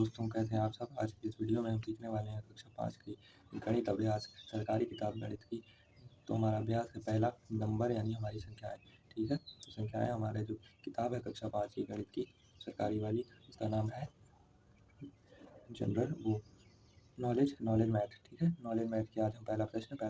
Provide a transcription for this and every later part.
दोस्तों, कैसे हैं आप सब। आज की इस वीडियो में हम सीखने वाले हैं कक्षा 5 की गणित अभ्यास, सरकारी किताब गणित की। तो हमारा अभ्यास है पहला नंबर यानी हमारी संख्याएं। ठीक है, तो संख्याएं हमारे जो किताब है कक्षा 5 की गणित की सरकारी वाली, उसका नाम है जनरल वो नॉलेज मैथ। ठीक है, नॉलेज मैथ की आज हम पहला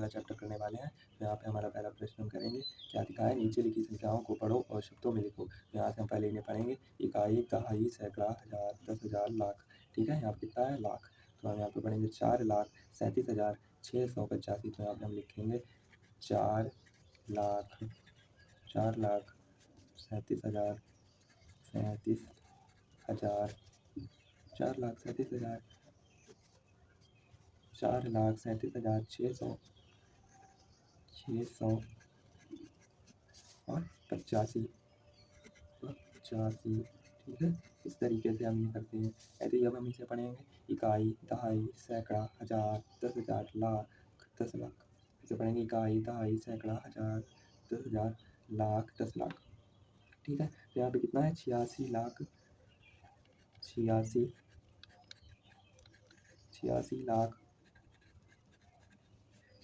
चैप्टर करने वाले हैं। तो यहाँ पे हमारा पहला प्रश्न हम करेंगे, क्या दिखा है, नीचे लिखी संख्याओं को पढ़ो और शब्दों में लिखो। तो यहाँ से हम पहले इन्हें पढ़ेंगे, इकाई, दहाई, सैकड़ा, हज़ार, 10,000, लाख। ठीक है, यहाँ पे कितना है, लाख। तो हम यहाँ पे पढ़ेंगे 4,37,685। तो यहाँ पे हम लिखेंगे 4,37,685, 4,37,000, 4,37,000, 4,37,600 और 85। ठीक है, इस तरीके से हम ये करते हैं। ऐसे ही अब हम इसे पढ़ेंगे, इकाई, दहाई, सैकड़ा, हज़ार, 10,000, लाख, 10 लाख। इसे पढ़ेंगे इकाई, दहाई, सैकड़ा, हज़ार, 10,000, लाख, 10 लाख। ठीक है, तो यहाँ पे कितना है, 86 लाख, 86 लाख,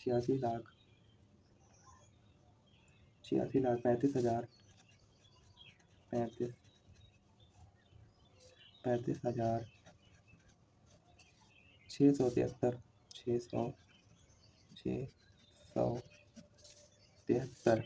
35,000, 35,000, 673, 673,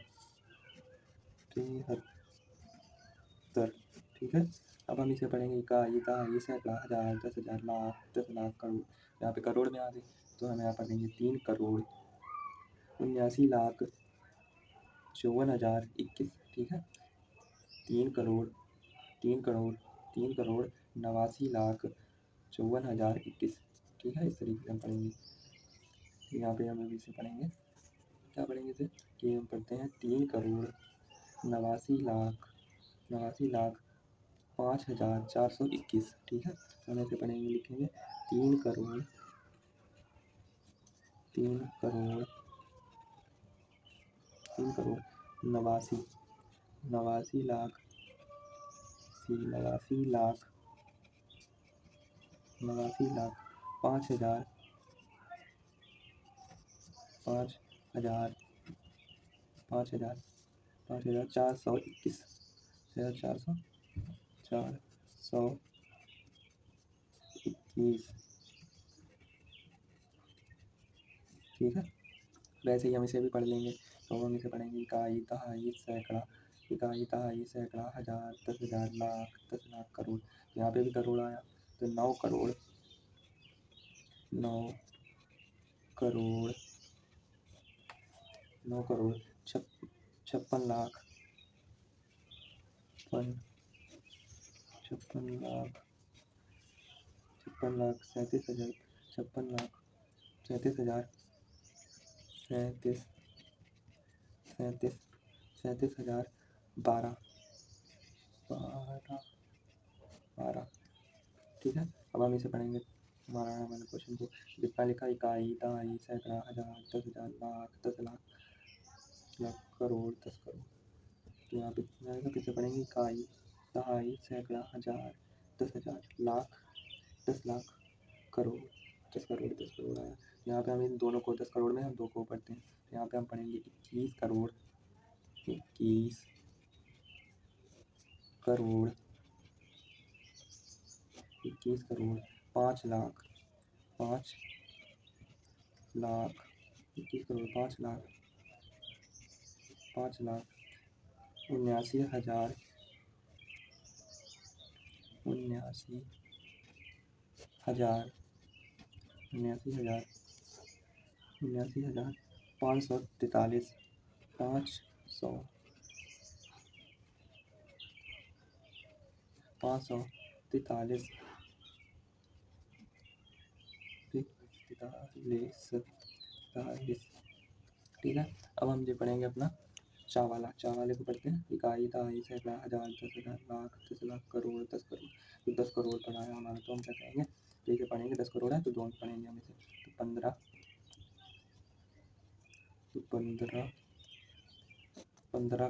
73। ठीक है, अब हम इसे पढ़ेंगे, इकाई, दहाई, सैकड़ा, हज़ार, 10,000, लाख, 10 लाख, करोड़। यहाँ पे करोड़ में आ गए, तो हम यहाँ पढ़ेंगे 3,79,54,021। ठीक है, 3,89,54,021। ठीक है, इस तरीके से हम पढ़ेंगे। यहाँ पे हम अभी इसे पढ़ेंगे, क्या पढ़ेंगे इसे, कि हम पढ़ते हैं 3,89,05,421। ठीक है, हम ऐसे पढ़ेंगे, लिखेंगे 3,89,05,421। ठीक है, वैसे ही हम इसे भी पढ़ लेंगे। तो हम इसे पढ़ेंगे, इकाई, दहाई, सैकड़ा, हज़ार, 10,000, लाख, 10 लाख, करोड़। यहाँ पे भी करोड़ आया, तो 9 करोड़, 56 लाख, 56 लाख, 37,000, 56 लाख, 37,000, 37,000, 12। ठीक है, अब हम इसे पढ़ेंगे, हमारा वाले क्वेश्चन को कितना लिखा, इकाई, दहाई, सैकड़ा, हज़ार, 10,000, लाख, 10 लाख, करोड़, 10 करोड़। तो यहाँ पे कितना आएगा, फिर से पढ़ेंगे, इकाई, दहाई, सैकड़ा, हज़ार, 10,000, लाख, 10 लाख, करोड़, 10 करोड़, 10 करोड़ आया। यहाँ पे हम इन दोनों को 10 करोड़ में हम दो को पढ़ते हैं। यहाँ पे हम पढ़ेंगे 21 करोड़, 21 करोड़, 21 करोड़, 5 लाख, 5 लाख, 21 करोड़, 5 लाख, 5 लाख, 79,000, 79,000, 543, 543, 43। ठीक है, अब हम ये पढ़ेंगे अपना चावाले को पढ़ते हैं, इकाई, दहाई, सैकड़ा, हज़ार, 10,000, लाख, 10 लाख, करोड़, 10 करोड़। तो 10 करोड़ पढ़ा है हमारा, तो हम क्या करेंगे, ठीक है, पढ़ेंगे 10 करोड़ है तो दो पढ़ेंगे हम इसे, तो 15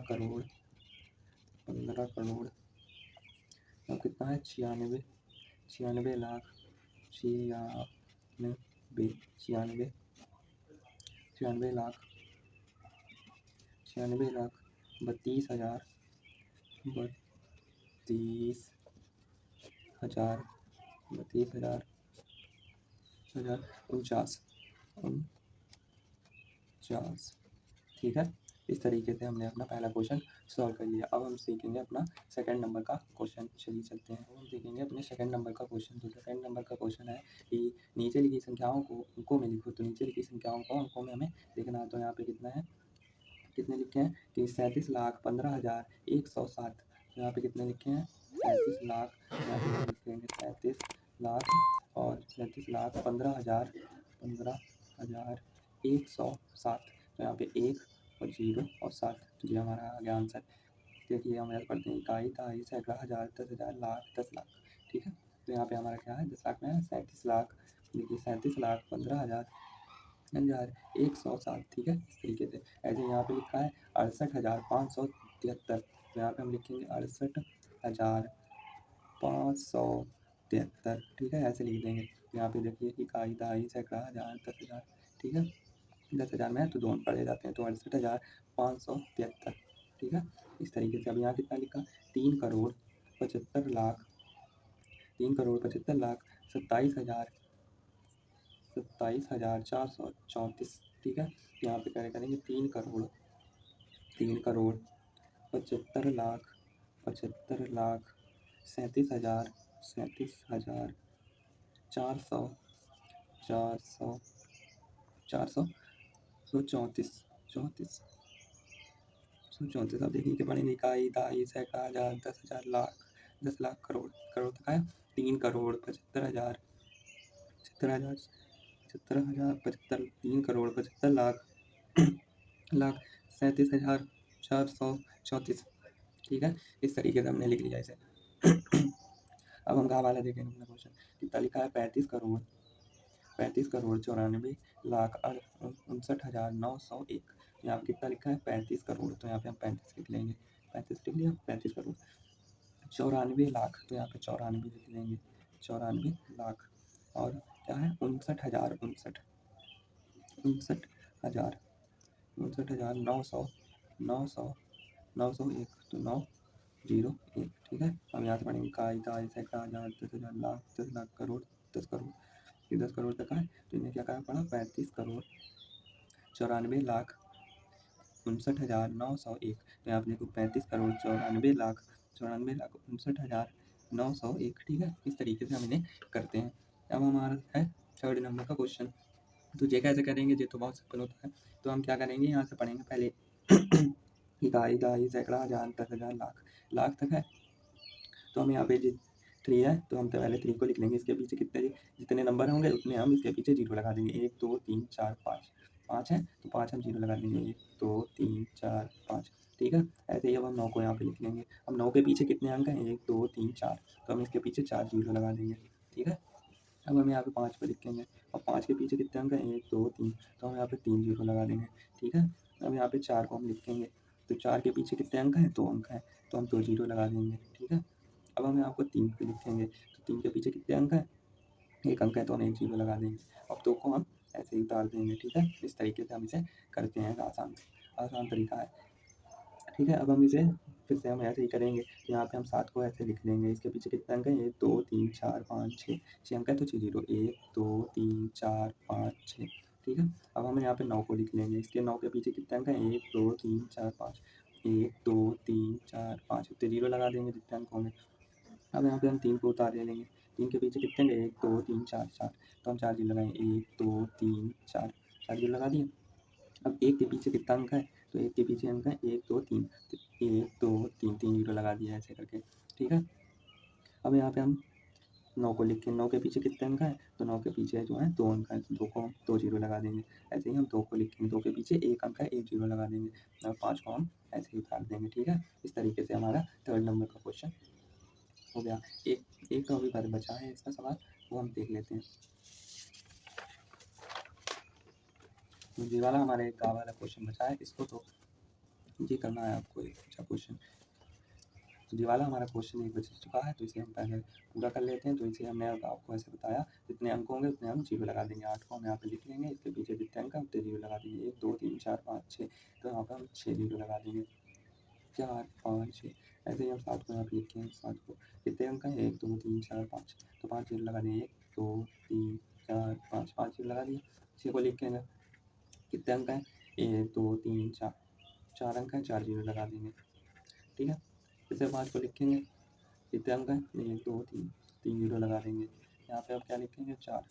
करोड़, 15 करोड़। अब कितना है, 96 लाख, छियानवे छियानवे छियानवे लाख 32,000 32,000 49 49। ठीक है, इस तरीके से हमने अपना पहला क्वेश्चन सॉल्व कर लिया। अब हम सीखेंगे अपना सेकंड नंबर का क्वेश्चन। चलिए चलते हैं, अब हम सीखेंगे अपने सेकंड नंबर का क्वेश्चन। तो सेकंड नंबर का क्वेश्चन है कि नीचे लिखी संख्याओं को अंकों में लिखो। तो नीचे लिखी संख्याओं को अंकों में हमें लिखना है। तो यहाँ पे कितना है, कितने लिखे हैं कि 37,15,107। तो यहाँ पे कितने लिखे हैं 37 लाख, यहाँ पे हम लिखेंगे 37 लाख और 37,15,107। तो यहाँ पे 1 और 0 और 7, तो ये हमारा आ गया आंसर। देखिए हम यहाँ पढ़ते हैं इकाई, दहाई, सैकड़ा, हज़ार, 10,000, लाख, 10 लाख। ठीक है, तो यहाँ पे हमारा क्या है 10 लाख में है 37 लाख। देखिए 37,15,107। ठीक है, इस तरीके से। ऐसे यहाँ पे लिखा है 68,573। तो यहाँ पे हम लिखेंगे 68,573। ठीक है, ऐसे लिख देंगे। यहाँ पे देखिए इकाई, दहाई, सैकड़ा, हज़ार, 10,000। ठीक है, 10,000 में है तो दोनों पढ़े जाते हैं, तो 68,573। ठीक है, इस तरीके से। अब यहाँ कितना लिखा 3,75,00,000 27,434। ठीक है, यहाँ पे क्या करेंगे 3,75,00,000 37,434। अब देखिए कि पढ़ेंगे इकाई, दहाई, सैकड़ा, हज़ार, 10,000, लाख, 10 लाख, करोड़। करोड़ तक है 3,75,00,000 3,75,00,000 लाख 37,434। ठीक है, इस तरीके से हमने लिख लिया इसे। अब हम वाला देखेंगे अपना क्वेश्चन। कितना लिखा है 35,94,59,101। यहाँ पे कितना लिखा है 35 करोड़। तो यहाँ पे हम 35 लिख लेंगे, 35 लिख लिया, 35 करोड़। 94 लाख, तो यहाँ पे 94 लिख लेंगे, 94 लाख। और क्या है 59,000 901। तो 901। ठीक है, हम यहाँ से पढ़ेंगे इकाई, दहाई, सैकड़ा, हज़ार, 10,000, लाख, 10 लाख, करोड़, 10 करोड़। ये 10 करोड़ तक है, तो इन्हें क्या कहा पड़ा 35 करोड़ 94 लाख 59,901। तो यहाँ पे देखो 35 करोड़ 94 लाख 59,901। ठीक है, इस तरीके से हम इन्हें करते हैं। अब हमारा है थर्ड नंबर का क्वेश्चन। तो ये कैसे करेंगे, ये तो बहुत सिंपल होता है। तो हम क्या करेंगे, यहाँ से पढ़ेंगे पहले इकाई, दहाई, सैकड़ा, हज़ार, 10,000, लाख। लाख तक है तो हम यहाँ पे 3 है, तो हम तो पहले 3 को लिख लेंगे। इसके पीछे जितने नंबर होंगे उतने हम इसके पीछे 0 लगा देंगे। 1 2 3 4 5 5 है, तो 5 हम 0 लगा देंगे। 1 2 3 4 5। ठीक है, ऐसे ही अब हम 9 को यहाँ पे लिख लेंगे। अब 9 के पीछे कितने अंक हैं 1 2 3 4, तो हम इसके पीछे 4 0 लगा देंगे। ठीक है, अब हम यहाँ पे 5 पे लिखेंगे और 5 के पीछे कितने अंक हैं 1 2 3, तो हम यहाँ पे 3 0 लगा देंगे। ठीक है, अब यहाँ पे 4 को हम लिखेंगे, तो 4 के पीछे कितने अंक हैं 2 अंक हैं, तो हम 2 0 लगा देंगे। ठीक है, अब हम यहाँ को 3 पे लिखेंगे, तो 3 के पीछे कितने अंक हैं 1 अंक है, तो हम 1 0 लगा देंगे। अब 2 को हम ऐसे ही उतार देंगे। ठीक है, इस तरीके से हम इसे करते हैं, आसान तरीका है। ठीक है, अब हम इसे फिर से हम ऐसे ही करेंगे। यहाँ पे हम 7 को ऐसे लिख लेंगे। इसके पीछे कितने अंक हैं 1 2 3 4 5 6 6 अंक है, तो 6 0 1 2 3 4 5 6। ठीक है, अब हम यहाँ पे 9 को लिख लेंगे। इसके 9 के पीछे कितने अंक हैं 1 2 3 4 5 1 2 3 4 5, इतने 0 लगा देंगे जितने अंक होंगे। अब यहाँ पे हम 3 को उतार ले लेंगे। 3 के पीछे कितने हैं 1 2 3 4 4, तो हम 4 0 लगाएंगे। 1 2 3 4 4 0 लगा दिए। अब 1 के पीछे कितना अंक है, तो 1 के पीछे अंक है 1 2 3, तो 1 2 3 3 0 लगा दिया ऐसे करके। ठीक है, अब यहाँ पे हम 9 को लिखें। 9 के पीछे कितने अंक हैं, तो 9 के पीछे जो है 2 अंक हैं, तो 2 को हम 2 0 लगा देंगे। ऐसे ही हम 2 को लिखेंगे, 2 के पीछे 1 अंक है 1 0 लगा देंगे, और 5 को हम ऐसे ही उतार देंगे। ठीक है, इस तरीके से हमारा थर्ड नंबर का क्वेश्चन हो गया। एक तो अभी बचा है इसका सवाल, वो हम देख लेते हैं। ये वाला हमारे एक वाला क्वेश्चन बचा है, इसको तो ये करना है आपको एक अच्छा क्वेश्चन। तो ये वाला हमारा क्वेश्चन 1 बच चुका है, तो इसे हम पहले पूरा कर लेते हैं। तो इसे हमने अब आपको ऐसे बताया, जितने अंक होंगे उतने हम 0 लगा देंगे। 8 को हम यहाँ पे लिख लेंगे, इसके पीछे जितने अंक हैं उतने 0 लगा देंगे। 1 2 3 4 5 6, तो यहाँ पर हम 6 0 लगा देंगे। 4 5 6, ऐसे ही हम 7 को यहाँ पे लिखेंगे। 7 को कितने अंक हैं, 1 2 3 4 5, तो 5 0 लगा देंगे। 1 2 3 4 5, 5 0 लगा दिए। 6 को लिखेंगे, कितने अंक हैं, 1 2 3 4, 4 अंक हैं, 4 0 लगा देंगे। ठीक है, फिर 5 को लिखेंगे, कितने अंक हैं, 1 2 3, 3 0 लगा देंगे। यहाँ पे अब क्या लिखेंगे, 4,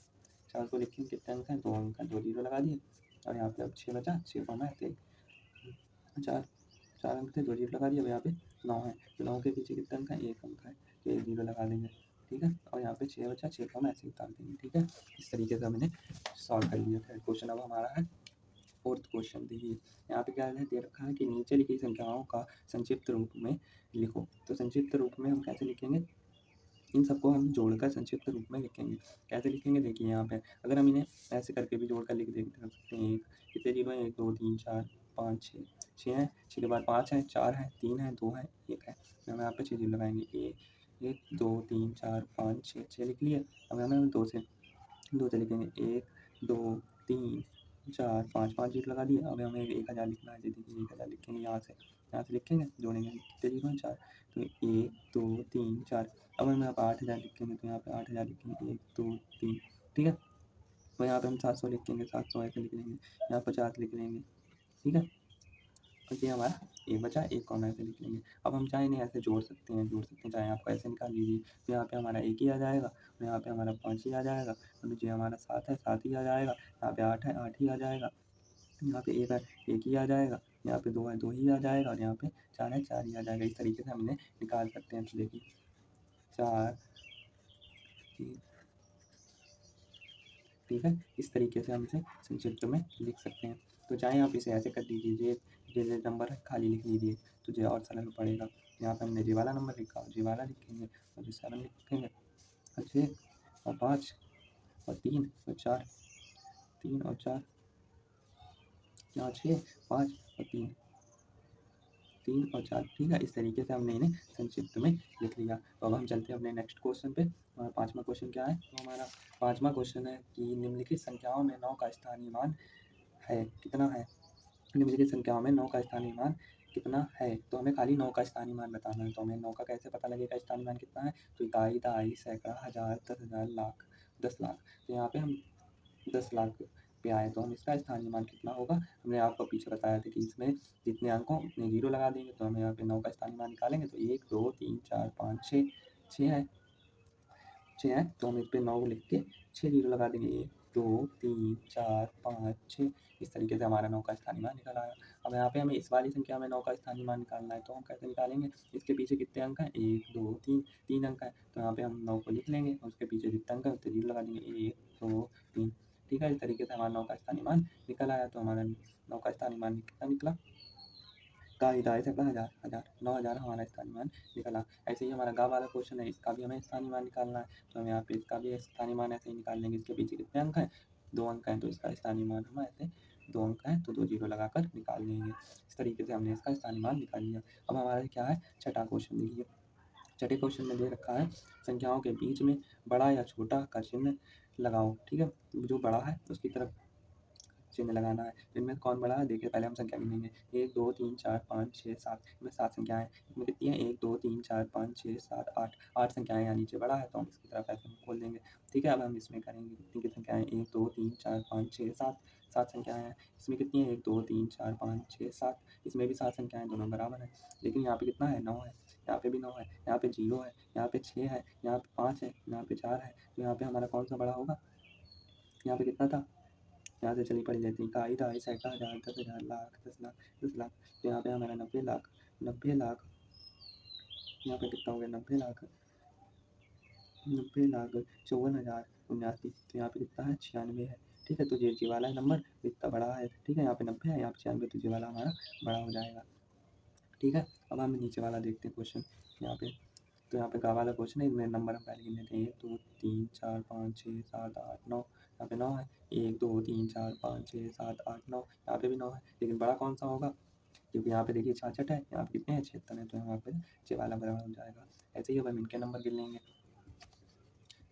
4 को लिखेंगे, कितने अंक हैं, 2 अंक हैं, 2 0 लगा दिए। और यहाँ पे अब 6 बचा, 6 को हम ऐसे 4, 4 अंक थे, 2 0 लगा दिए। अब यहाँ पे 9 है, तो 9 के पीछे कितने अंक हैं, 1 अंक है, तो 1 0 लगा देंगे। ठीक है, और यहाँ पे 6 बचा, 6 को हम ऐसे उतार देंगे। ठीक है, इस तरीके से हमने सॉल्व कर लिया था क्वेश्चन। अब हमारा है 4th क्वेश्चन। देखिए यहाँ पे क्या है, दे रखा है कि नीचे लिखी संख्याओं का संक्षिप्त रूप में लिखो। तो संक्षिप्त रूप में हम कैसे लिखेंगे, इन सबको हम जोड़कर संक्षिप्त रूप में लिखेंगे। कैसे लिखेंगे, देखिए यहाँ पे अगर हम इन्हें ऐसे करके भी जोड़कर लिख सकते हैं। एक कितने जीरो हैं, 1 2 3 4 5 6, 6 है, 6 के बाद 5 है, 4 है, 3 है, 2 है, 1 है, तो हम यहाँ पे 6 जीरो लगाएंगे। 1 2 3 4 5 6, 6 लिख लिए। अब हमें 2 से लिखेंगे, 1 2 3 4 5, 5 जीरो लगा दिए। अब हमें 1000 लिखना है। देखिए 1000 लिखेंगे, यहाँ से लिखेंगे, जोड़ेंगे, कितने जीरो हैं, 4, तो 1 2 3 4। अब हम यहाँ पर 8000 लिखेंगे, तो यहाँ पे 8000 लिखेंगे, 1 2 3। ठीक है, तो यहाँ पे हम 700 लिखेंगे, 700 ऐसे लिख लेंगे, यहाँ 50 लिख लेंगे। ठीक है, तो ये हमारा एक बचा, एक को हम ऐसे लिख लेंगे। अब हम चाहे इन्हें ऐसे जोड़ सकते हैं, चाहे आप ऐसे निकाल लीजिए। तो यहाँ पे हमारा 1 ही आ जाएगा, और यहाँ पे हमारा 5 ही आ जाएगा, और नीचे हमारा 7 है, 7 ही आ जाएगा। यहाँ पे 8 है, 8 ही आ जाएगा। यहाँ पे 1 है, 1 ही आ जाएगा। यहाँ पे 2 है, 2 ही आ जाएगा, और यहाँ पे 4 है, 4 ही आ जाएगा। इस तरीके से हम इन्हें निकाल सकते हैं। तो देखिए 4 3, ठीक है, इस तरीके से हम इसे संक्षिप्त में लिख सकते हैं। तो चाहे आप इसे ऐसे कर दीजिए, ये नंबर है खाली लिख लीजिए, तो ये और सरल पड़ेगा। यहाँ पे हमने ये वाला नंबर लिखा, और ये वाला लिखेंगे, और ये 7 लिखेंगे, और 6 और 5 और 3 और 4, 3 और 4, यहाँ 6 5 और 3, 3 और 4। ठीक है, इस तरीके से हमने इन्हें संक्षिप्त में लिख लिया। तो अब हम चलते हैं अपने नेक्स्ट क्वेश्चन पे। हमारा 5वां क्वेश्चन क्या है, तो हमारा 5वां क्वेश्चन है कि निम्नलिखित संख्याओं में 9 का स्थानीय मान है, कितना है। निम्नलिखित संख्याओं में 9 का स्थानीय मान कितना है, तो हमें खाली 9 का स्थानीय मान बताना है। तो हमें 9 का कैसे पता लगेगा स्थानीय मान कितना है, तो इकाई, दहाई, सैकड़ा, हज़ार, 10,000, लाख, 10 लाख। तो यहाँ पे हम 10 लाख पे आए, तो हम इसका स्थानीय मान कितना होगा। हमने आपको पीछे बताया था कि इसमें जितने अंक हों उतने 0 लगा देंगे। तो हमें यहाँ पे 9 का स्थानीय मान निकालेंगे, तो 1 2 3 4 5 6, 6 है, तो हम इस पे 9 लिख के 6 0 लगा देंगे। 1 2 3 4 5 6, इस तरीके से हमारा 9 का स्थानीय मान निकल आया। अब यहाँ पे हमें इस वाली संख्या में 9 का स्थानीय मान निकालना है, तो हम कैसे निकालेंगे, इसके पीछे कितने अंक हैं, 1 2 3, 3 अंक है, तो यहाँ पे हम 9 को लिख लेंगे, और उसके पीछे जितने अंक है उतने 0 लगा देंगे। 1 2 3, ठीक है, इस तरीके से हमारा 9 का स्थानीय मान निकल आया। तो हमारा 9 का स्थानीय मान कितना निकला, का हिदायत है 1000, 9000 हमारा स्थानीय मान निकला। ऐसे ही हमारा गा वाला क्वेश्चन है, इसका भी हमें स्थानीय मान निकालना है। तो हम यहाँ पे इसका भी स्थानीय मान ऐसे ही निकाल लेंगे। इसके पीछे कितने अंक हैं, 2 अंक हैं, तो इसका स्थानीय मान हम ऐसे 2 अंक हैं, तो 2 0 लगाकर निकाल लेंगे। इस तरीके से हमने इसका स्थानीय मान निकाल लिया। अब हमारा क्या है, छठा क्वेश्चन। देखिए छठे क्वेश्चन में दे रखा है संख्याओं के बीच में बड़ा या छोटा का चिन्ह लगाओ। ठीक है, जो बड़ा है उसकी तरफ चिन्ह लगाना है। इनमें कौन बड़ा है, देखिए पहले हम संख्या गिनेंगे। 1 2 3 4 5 6 7, इसमें 7 संख्याएं हैं। इसमें कितनी है, 1 2 3 4 5 6 7 8, 8 संख्याएं यहाँ नीचे बड़ा है, तो हम इसकी तरफ ऐसे खोल देंगे। ठीक है, अब हम इसमें करेंगे, कितनी की संख्याएं, 1 2 3 4 5 6 7, 7 संख्याएं हैं। इसमें कितनी है, 1 2 3 4 5 6 7, इसमें भी 7 संख्याएं, दोनों बराबर है। लेकिन यहाँ पे कितना है, 9 है, यहाँ पे भी 9 है, यहाँ पे 0 है, यहाँ पे 6 है, यहाँ पे 5 है, यहाँ पे 4 है, तो यहाँ पे हमारा कौन सा बड़ा होगा, यहाँ पे कितना था, यहाँ से चली पड़ी लेती, इकाई, दहाई, सैकड़ा, हज़ार, 10,000, लाख, 10 लाख, 10 लाख। तो यहाँ पे हमारा 90 लाख, 90 लाख, यहाँ पे कितना हो गया, 90 लाख, 54,079। तो यहाँ पे कितना है, 96 है। ठीक है, तो ये वाला नंबर इतना बड़ा है। ठीक है, यहाँ पे 90 है, यहाँ पे 96, तो ये वाला हमारा बड़ा हो जाएगा। ठीक है, अब हम नीचे वाला देखते हैं क्वेश्चन यहाँ पे। तो यहाँ पे गा वाला क्वेश्चन है, इसमें नंबर हम पहले गिन लेते हैं, 1 2 3 4 5 6 7 8 9, यहाँ पे 9 है, 1 2 3 4 5 6 7 8 9, यहाँ पे भी 9 है, लेकिन बड़ा कौन सा होगा, क्योंकि यहाँ पे देखिए 66 है, यहाँ पे कितने हैं 76 है, तो यहाँ पे ये वाला बराबर हो जाएगा। ऐसे ही अब हम इनके नंबर गिन लेंगे,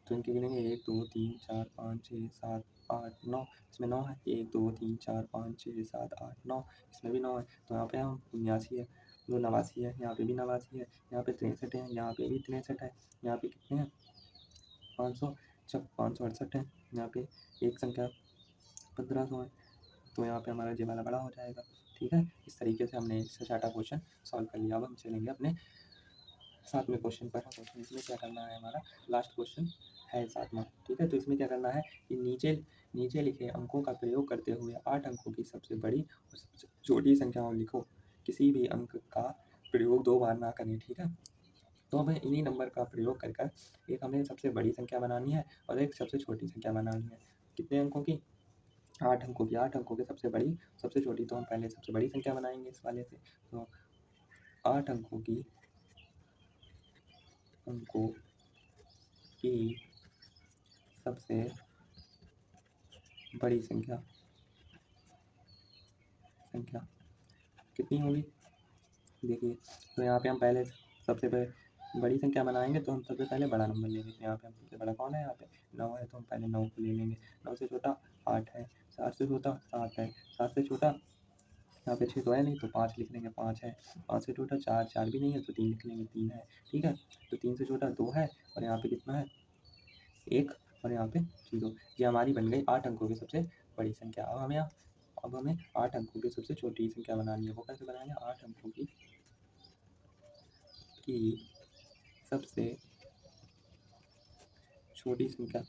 तो इनके गिनेंगे 1 2 3 4 5 6 7 8 9, इसमें 9 है, 1 2 3 4 5 6 7 8 9, इसमें भी 9 है, तो यहाँ पे हम 89 है, वो 89 है, यहाँ पे भी 89 है, यहाँ पे 63 है, यहाँ पे भी 63 है, यहाँ पे कितने हैं 500 जब 568 है, यहाँ पे एक संख्या 1500 है, तो यहाँ पे हमारा ये वाला बड़ा हो जाएगा। ठीक है, इस तरीके से हमने इससे 6वां क्वेश्चन सॉल्व कर लिया। अब हम चलेंगे अपने 7वें क्वेश्चन पर। इसमें क्या करना है, हमारा लास्ट क्वेश्चन है 7वां। ठीक है, तो इसमें क्या करना है कि नीचे लिखे अंकों का प्रयोग करते हुए 8 अंकों की सबसे बड़ी और सबसे छोटी संख्याओं लिखो। किसी भी अंक का प्रयोग 2 बार ना करें। ठीक है, तो हमें इन्हीं नंबर का प्रयोग कर कर एक हमें सबसे बड़ी संख्या बनानी है और एक सबसे छोटी संख्या बनानी है। कितने अंकों की, 8 अंकों की। 8 अंकों की सबसे बड़ी सबसे छोटी, तो हम पहले सबसे बड़ी संख्या बनाएंगे इस वाले से। तो 8 अंकों की सबसे बड़ी संख्या कितनी होगी, देखिए। तो यहाँ पे हम पहले सबसे बड़ी संख्या बनाएंगे, तो हम सबसे पहले बड़ा नंबर लेंगे। तो यहाँ पे हम सबसे बड़ा कौन है, यहाँ पे 9 है, तो हम पहले 9 को ले लेंगे। 9 से छोटा 8 है, 7 से छोटा 7 है, 7 से छोटा यहाँ पे 6 तो है नहीं, तो 5 लिख लेंगे, 5 है। 5 से छोटा 4, 4 भी नहीं है, तो 3 लिख लेंगे, 3 है। ठीक है, तो 3 से छोटा 2 है, और यहाँ पे कितना है 1, और यहाँ पे 0। ये हमारी बन गई 8 अंकों की सबसे बड़ी संख्या। अब हमें 8 अंकों की सबसे छोटी संख्या बनानी है। वो कैसे बनाएंगे, 8 अंकों की सबसे छोटी संख्या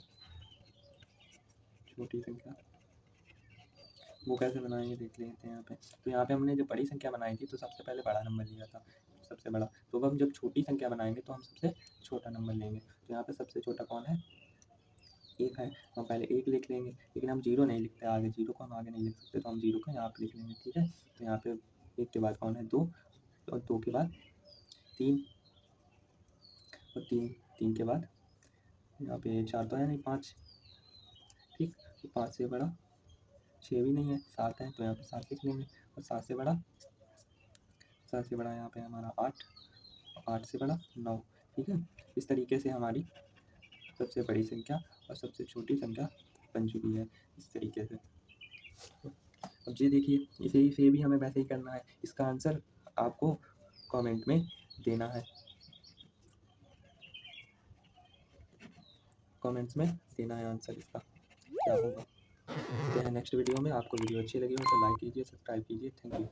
वो कैसे बनाएंगे, देख लेते हैं यहाँ पे। तो यहाँ पे हमने जब बड़ी संख्या बनाई थी, तो सबसे पहले बड़ा नंबर लिया था, सबसे बड़ा। तो अब हम जब छोटी संख्या बनाएंगे, तो हम सबसे छोटा नंबर लेंगे। तो यहाँ पे सबसे छोटा कौन है, 1 है, तो हम पहले 1 लिख लेंगे। लेकिन हम 0 नहीं लिखते आगे, 0 को हम आगे नहीं लिख सकते, तो हम 0 को यहाँ पे लिख लेंगे। ठीक है, तो यहाँ पे 1 के बाद कौन है 2, और 2 के बाद 3, और 3 के बाद यहाँ पे 4 तो है नहीं, 5। ठीक, तो 5 से बड़ा 6 भी नहीं है, 7 है, तो यहाँ पे 7 लिख लेंगे। और 7 से बड़ा यहाँ पे हमारा 8, 8 से बड़ा 9। ठीक है, इस तरीके से हमारी सबसे बड़ी संख्या और सबसे छोटी संख्या बन चुकी है, इस तरीके से। अब ये देखिए, इसे भी हमें वैसे ही करना है। इसका आंसर आपको कमेंट में देना है, कमेंट्स में देना है आंसर इसका क्या होगा। तो नेक्स्ट वीडियो में, आपको वीडियो अच्छी लगी हो तो लाइक कीजिए, सब्सक्राइब कीजिए। Thank you.